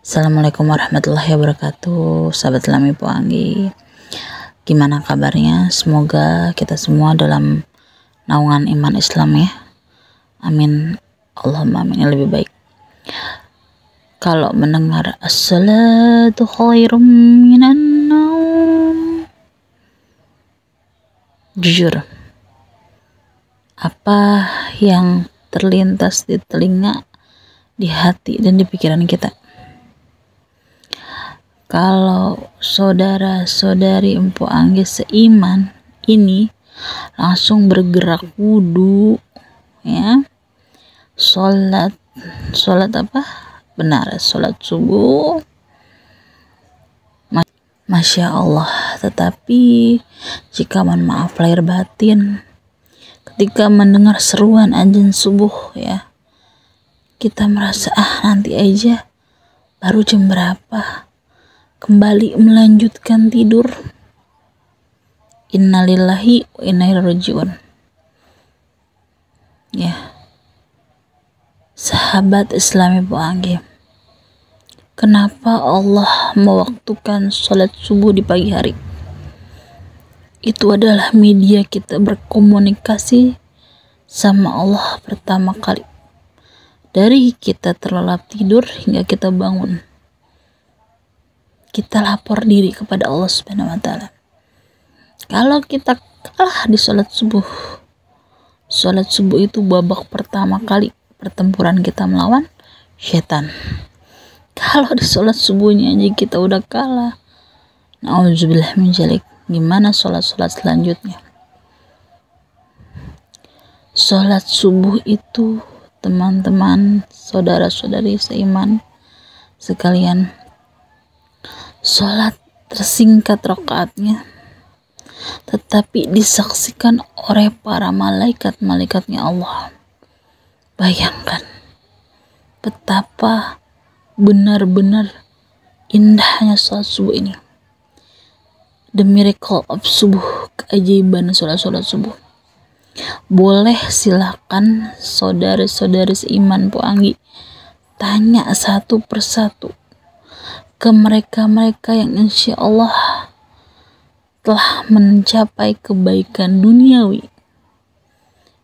Assalamualaikum warahmatullahi wabarakatuh, sahabat Lami Poanggi. Gimana kabarnya? Semoga kita semua dalam naungan iman Islam ya. Amin. Allahumma amin. Yang lebih baik. Kalau mendengar as-salatu khairum minan naum, jujur, apa yang terlintas di telinga, di hati, dan di pikiran kita? Kalau saudara-saudari Empu Anggi seiman ini langsung bergerak wudu ya, sholat apa? Benar, sholat subuh. Masya Allah. Tetapi jika mohon maaf lahir batin, ketika mendengar seruan azan subuh ya, kita merasa nanti aja, baru jam berapa, kembali melanjutkan tidur. Innalillahi wa inna ilaihi rajiun. Ya, sahabat Islami Poanggi, kenapa Allah mewaktukan sholat subuh di pagi hari? Itu adalah media kita berkomunikasi sama Allah pertama kali, dari kita terlelap tidur hingga kita bangun. Kita lapor diri kepada Allah Subhanahu wa Ta'ala. Kalau kita kalah di sholat subuh itu babak pertama kali pertempuran kita melawan setan. Kalau di sholat subuhnya aja kita udah kalah, na'udzubillah min dzalik, gimana sholat-sholat selanjutnya? Sholat subuh itu, teman-teman, saudara-saudari seiman sekalian, sholat tersingkat rakaatnya, tetapi disaksikan oleh para malaikat-malaikatnya Allah. Bayangkan betapa benar-benar indahnya sholat subuh ini. The miracle of subuh, keajaiban sholat subuh. Boleh silakan saudara-saudari seiman Poanggi tanya satu persatu ke mereka-mereka yang insya Allah telah mencapai kebaikan duniawi.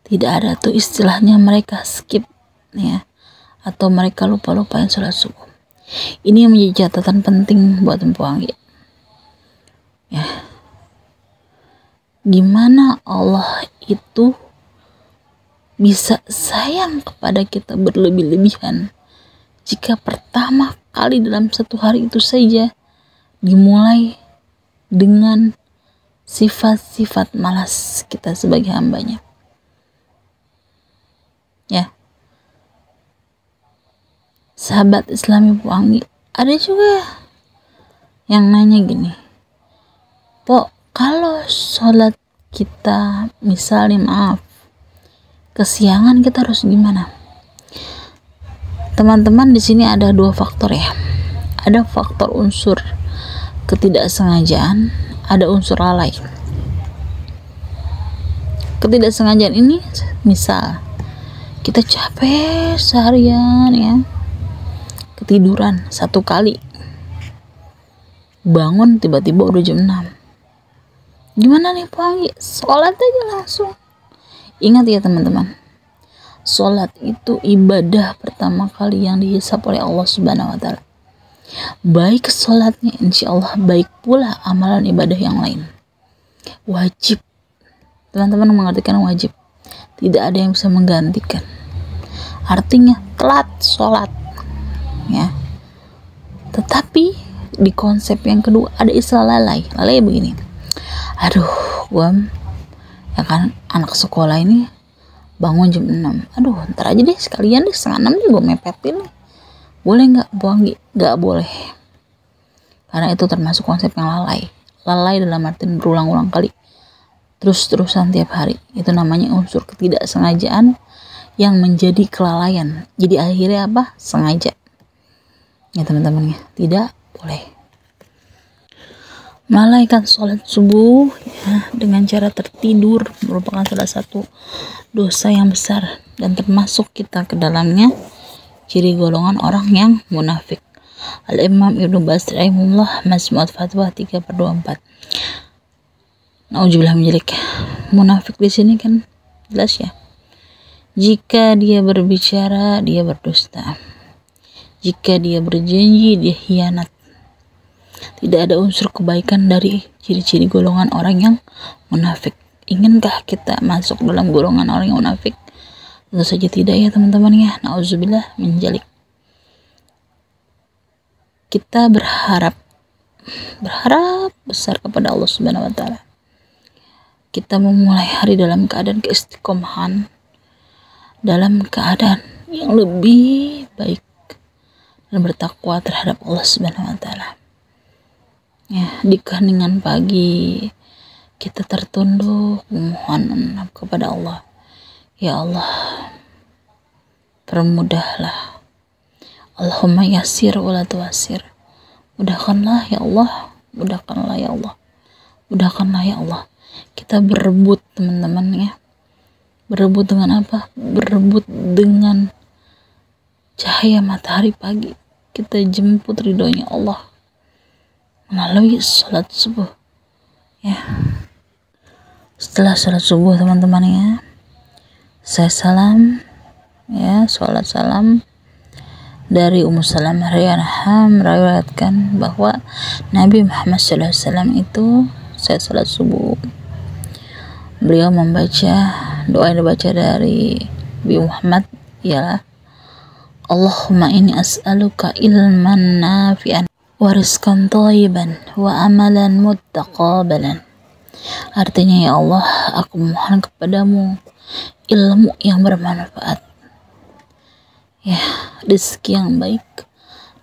Tidak ada tuh istilahnya mereka skip ya, atau mereka lupa-lupain sholat subuh. Ini yang menjadi catatan penting buat Empu Anggi ya. Gimana Allah itu bisa sayang kepada kita berlebih-lebihan jika pertama kali dalam satu hari itu saja dimulai dengan sifat-sifat malas kita sebagai hambanya ya. Sahabat Islami Poanggi, ada juga yang nanya gini, Pok, kalau sholat kita misalnya maaf kesiangan, kita harus gimana? Teman-teman, di sini ada dua faktor ya. Ada faktor unsur ketidaksengajaan, ada unsur lalai. Ketidaksengajaan ini misal kita capek seharian ya, ketiduran satu kali, bangun tiba-tiba udah jam 6. Gimana nih Poanggi? Sholat aja langsung. Ingat ya teman-teman, sholat itu ibadah pertama kali yang dihisab oleh Allah Subhanahu wa Ta'ala. Baik sholatnya, insya Allah baik pula amalan ibadah yang lain. Wajib, teman-teman mengartikan wajib, tidak ada yang bisa menggantikan. Artinya telat sholat ya. Tetapi di konsep yang kedua ada istilah lalai. Lalai begini, aduh gua ya kan anak sekolah ini bangun jam 6, aduh ntar aja deh, sekalian deh setengah 6 juga mepetin. Boleh nggak Poanggi? Nggak boleh, karena itu termasuk konsep yang lalai. Lalai dalam artian berulang-ulang kali, terus-terusan tiap hari. Itu namanya unsur ketidaksengajaan yang menjadi kelalaian. Jadi akhirnya apa? Sengaja ya teman-teman ya. Tidak boleh melalaikan sholat subuh ya, dengan cara tertidur merupakan salah satu dosa yang besar, dan termasuk kita ke dalamnya ciri golongan orang yang munafik. Al-Imam Ibnu Baz rahimahullah, Majmu'at Fatwa 3/24. Nauzubillah min dzalik. Munafik di sini kan jelas ya. Jika dia berbicara, dia berdusta. Jika dia berjanji, dia khianat. Tidak ada unsur kebaikan dari ciri-ciri golongan orang yang munafik. Inginkah kita masuk dalam golongan orang yang munafik? Tentu saja tidak ya teman-teman ya. Nauzubillah min dzalik. Kita berharap besar kepada Allah Subhanahu wa taala. Kita memulai hari dalam keadaan keistiqomahan, dalam keadaan yang lebih baik dan bertakwa terhadap Allah Subhanahu wa taala. Ya, di keheningan pagi kita tertunduk memohon kepada Allah. Ya Allah, permudahlah. Allahumma yassir wa la tu'assir. Mudahkanlah ya Allah, mudahkanlah ya Allah. Mudahkanlah ya Allah. Kita berebut teman-teman ya. Berebut dengan apa? Berebut dengan cahaya matahari pagi. Kita jemput ridhonya Allah melalui salat subuh ya. Setelah salat subuh teman-teman ya, saya salam ya, salat salam dari Ummu Salamah radhiyallahu meriwayatkan bahwa Nabi Muhammad SAW itu saya salat subuh, beliau membaca doa yang dibaca dari Nabi Muhammad ialah Allahumma inni as'aluka ilman nafi'an wa rizqan thayyiban wa amalan muttaqabalan. Artinya, ya Allah, aku mohon kepadamu ilmu yang bermanfaat, ya, rezeki yang baik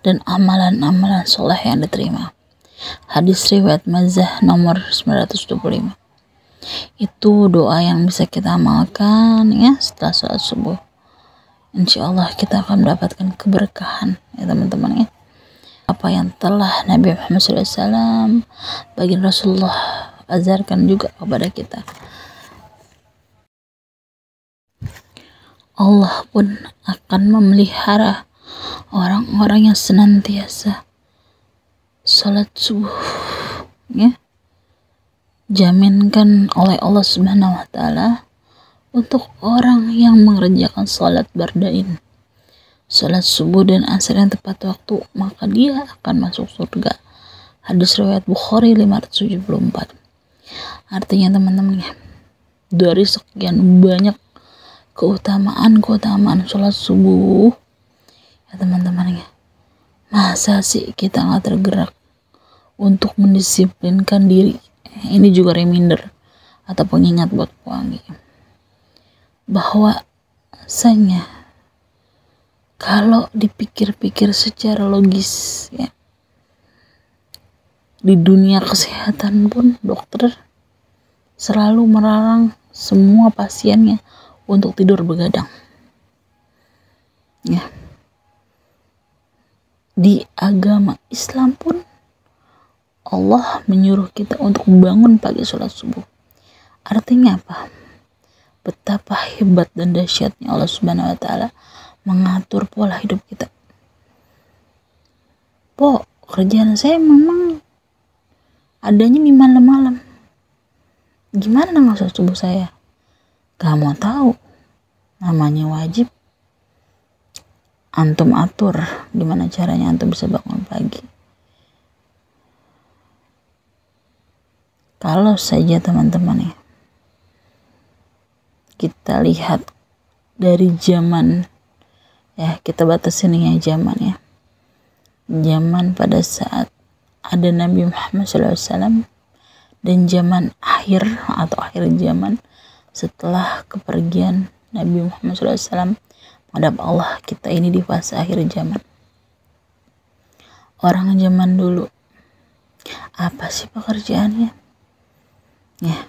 dan amalan-amalan soleh yang diterima. Hadis riwayat Mazah nomor 925. Itu doa yang bisa kita amalkan ya setelah sholat subuh. Insya Allah kita akan mendapatkan keberkahan ya teman-teman ya. Apa yang telah Nabi Muhammad SAW baginda Rasulullah ajarkan juga kepada kita. Allah pun akan memelihara orang-orang yang senantiasa sholat subuh ya. Jaminkan oleh Allah Subhanahu wa taala untuk orang yang mengerjakan sholat bardain, sholat subuh dan asar yang tepat waktu, maka dia akan masuk surga. Hadis riwayat Bukhari 574. Artinya teman-teman ya, dari sekian banyak keutamaan sholat subuh ya teman-teman ya, masa sih kita nggak tergerak untuk mendisiplinkan diri? Ini juga reminder atau pengingat buat pewangi bahwa rasanya kalau dipikir-pikir secara logis ya, di dunia kesehatan pun dokter selalu melarang semua pasiennya untuk tidur begadang ya. Di agama Islam pun Allah menyuruh kita untuk bangun pagi sholat subuh. Artinya apa? Betapa hebat dan dahsyatnya Allah Subhanahu wa taala mengatur pola hidup kita. Kerjaan saya memang adanya di malam-malam. Gimana nggak sholat subuh saya? Gak mau tahu. Namanya wajib. Antum atur gimana caranya antum bisa bangun pagi. Kalau saja teman-teman ya, kita lihat dari zaman ya, kita batasin ya zaman ya, zaman pada saat ada Nabi Muhammad SAW dan zaman akhir atau akhir zaman setelah kepergian Nabi Muhammad SAW menghadap Allah. Kita ini di fase akhir zaman. Orang zaman dulu apa sih pekerjaannya ya,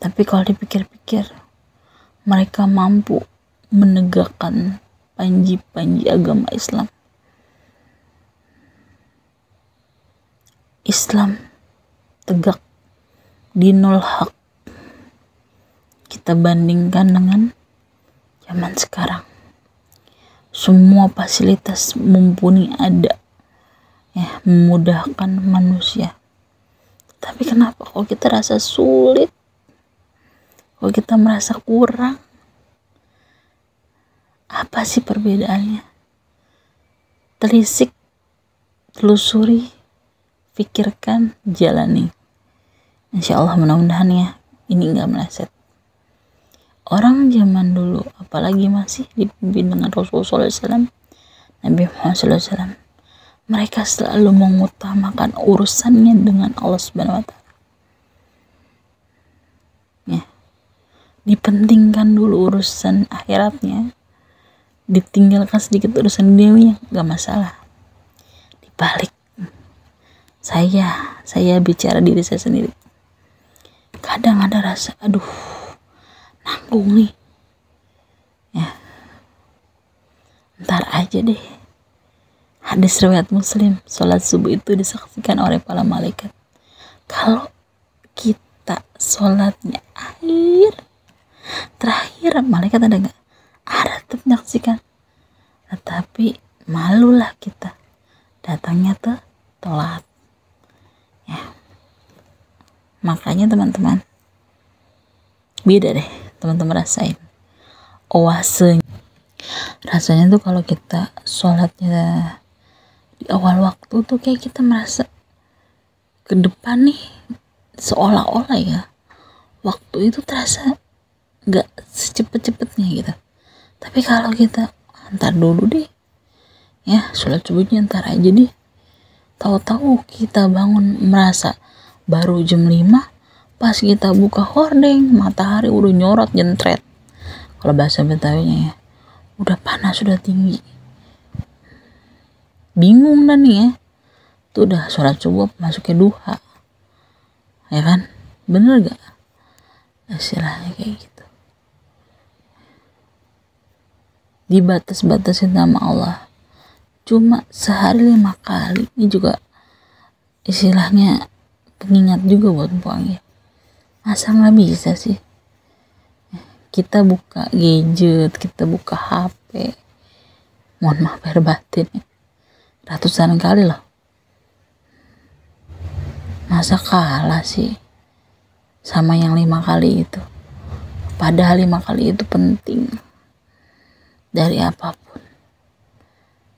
tapi kalau dipikir-pikir mereka mampu menegakkan panji-panji agama Islam. Islam tegak, dinul haq. Kita bandingkan dengan zaman sekarang. semua fasilitas mumpuni ada, ya, memudahkan manusia. Tapi kenapa kok kita rasa sulit, kok kita merasa kurang? Apa sih perbedaannya? Telisik, telusuri, pikirkan, jalani. Insya Allah mudah-mudahan ya ini nggak meleset. Orang zaman dulu, apalagi masih dipimpin dengan Rasulullah SAW, Nabi Muhammad SAW, mereka selalu mengutamakan urusannya dengan Allah Subhanahu Wa Taala. Ya, dipentingkan dulu urusan akhiratnya, ditinggalkan sedikit urusan dunianya, nggak masalah. Dibalik, saya bicara diri saya sendiri. Kadang ada rasa, aduh, nanggung nih, ya, ntar aja deh. Hadis riwayat Muslim, sholat subuh itu disaksikan oleh para malaikat. Kalau kita sholatnya terakhir, malaikat ada nggak? Ada, tetap menyaksikan. Tetapi malulah kita datangnya tuh telat, ya. Makanya teman-teman, beda deh, teman-teman rasain oase rasanya tuh kalau kita sholatnya di awal waktu tuh kayak kita merasa ke depan nih, seolah-olah ya waktu itu terasa nggak secepat-cepatnya gitu. Tapi kalau kita ntar dulu deh, ya, sholat subuhnya ntar aja deh, tahu-tahu kita bangun merasa baru jam 5, pas kita buka hordeng matahari udah nyorot jentret, kalau bahasa Betawinya ya, udah panas, sudah tinggi, bingung dan nih ya, tuh udah sholat subuh masuknya duha, ya kan, bener gak istilahnya kayak gitu. Dibatas-batasin nama Allah cuma sehari 5 kali, ini juga istilahnya pengingat juga buat puang ya. Masa nggak bisa sih kita buka gadget, kita buka HP, mohon maaf lahir batin ya, ratusan kali loh. Masa kalah sih sama yang 5 kali itu? Padahal 5 kali itu penting dari apapun,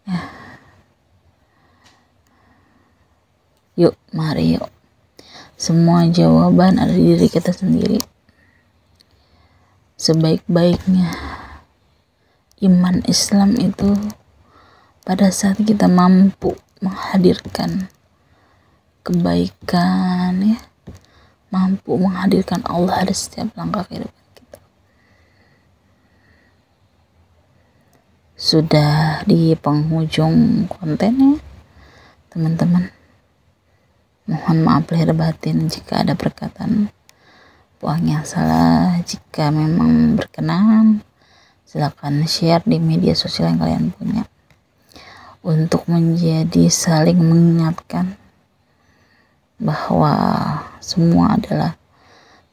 ya. Yuk, mari yuk, semua jawaban ada di diri kita sendiri. Sebaik-baiknya iman Islam itu pada saat kita mampu menghadirkan kebaikan, ya, mampu menghadirkan Allah di setiap langkah kehidupan kita. Sudah di penghujung kontennya teman-teman, mohon maaf lahir batin jika ada perkataan puang yang salah. Jika memang berkenan, silakan share di media sosial yang kalian punya untuk menjadi saling mengingatkan bahwa semua adalah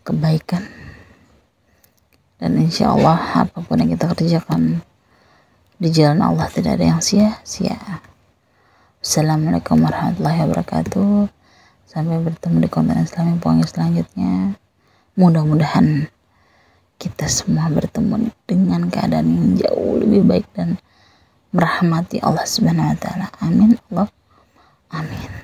kebaikan, dan insya Allah apapun yang kita kerjakan di jalan Allah tidak ada yang sia-sia. Assalamualaikum warahmatullahi wabarakatuh. Sampai bertemu di konten Islami puang selanjutnya. Mudah-mudahan kita semua bertemu dengan keadaan yang jauh lebih baik dan merahmati Allah Subhanahu Wa Taala. Amin. Allah, amin.